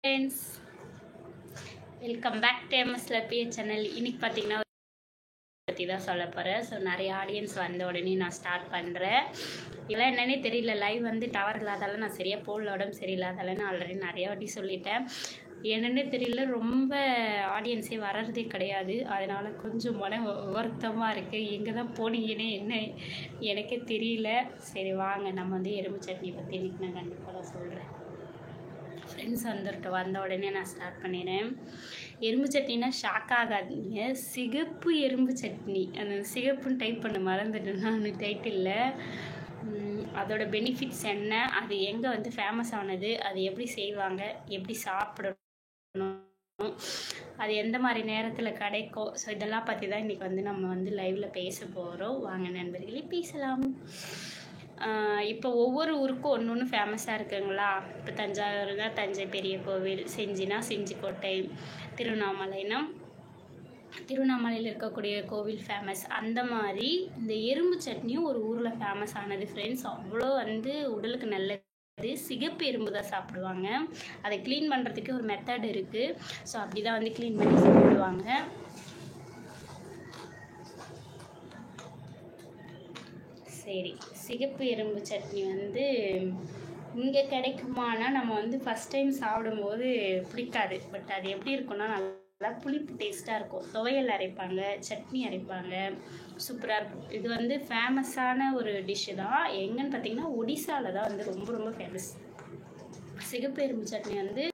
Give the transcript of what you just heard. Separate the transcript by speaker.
Speaker 1: Friends, welcome back to MS Lappi channel. இன்னைக்கு பார்த்தீங்கன்னா பற்றி தான் சொல்ல போகிறேன். ஸோ நிறைய ஆடியன்ஸ் வந்த உடனே நான் ஸ்டார்ட் பண்ணுறேன். இதெல்லாம் என்னன்னே தெரியல. லைவ் வந்து டவர் இல்லாதால நான் சரியாக போடல, உடம்பு சரியில்லாதால நான் ஆல்ரெடி நிறைய வாட்டி சொல்லிட்டேன். என்னன்னே தெரியல, ரொம்ப ஆடியன்ஸே வர்றதே கிடையாது. அதனால் கொஞ்சம் மன வருத்தமாக இருக்குது. எங்கே தான் போனீங்கன்னு என்ன எனக்கே தெரியல. சரி வாங்க, நம்ம வந்து எறும்பு சட்னி பற்றி இன்றைக்கி நான் கண்டிப்பாக தான் சொல்கிறேன். ஃப்ரெண்ட்ஸ் வந்த உடனே நான் ஸ்டார்ட் பண்ணிடுறேன். எறும்பு சட்னினா ஷாக் ஆகாதீங்க. சிகப்பு எறும்பு சட்னி, அந்த சிகப்புன்னு டைப் பண்ண மறந்துட்டேன் நான் டைட்டிலில். அதோட பெனிஃபிட்ஸ் என்ன, அது எங்கே வந்து ஃபேமஸ் ஆனது, அது எப்படி செய்வாங்க, எப்படி சாப்பிடணும், அது எந்த மாதிரி நேரத்தில் கிடைக்கும், ஸோ இதெல்லாம் பற்றி தான் இன்றைக்கி வந்து நம்ம வந்து லைவில் பேச போகிறோம். வாங்க நண்பர்களே பேசலாம். இப்போ ஒவ்வொரு ஊருக்கும் ஒன்று ஒன்று ஃபேமஸாக இருக்குங்களா. இப்போ தஞ்சாவூர்னா தஞ்சை பெரிய கோவில், செஞ்சினா செஞ்சிக்கோட்டை, திருவண்ணாமலைனா திருவண்ணாமலையில் இருக்கக்கூடிய கோவில் ஃபேமஸ். அந்த மாதிரி இந்த எறும்பு சட்னியும் ஒரு ஊரில் ஃபேமஸ் ஆனது ஃப்ரெண்ட்ஸ். அவ்வளோ வந்து உடலுக்கு நல்லது. சிகப்பு எறும்பு தான் சாப்பிடுவாங்க. அதை க்ளீன் பண்ணுறதுக்கு ஒரு மெத்தட் இருக்குது. ஸோ அப்படி தான் வந்து க்ளீன் பண்ணி சாப்பிடுவாங்க. சரி, சிகப்பு எறும்பு சட்னி வந்து இங்கே கிடைக்குமானா நம்ம வந்து ஃபஸ்ட் டைம் சாப்பிடும்போது பிடிக்காது. பட் அது எப்படி இருக்குன்னா நல்லா புளிப்பு டேஸ்ட்டாக இருக்கும். துவையல் அரைப்பாங்க, சட்னி அரைப்பாங்க, சூப்பராக இருக்கும். இது வந்து ஃபேமஸான ஒரு டிஷ்ஷு தான். எங்கன்னு பார்த்தீங்கன்னா ஒடிசாவில் தான் வந்து ரொம்ப ரொம்ப ஃபேமஸ். சிகப்பு எறும்பு சட்னி வந்து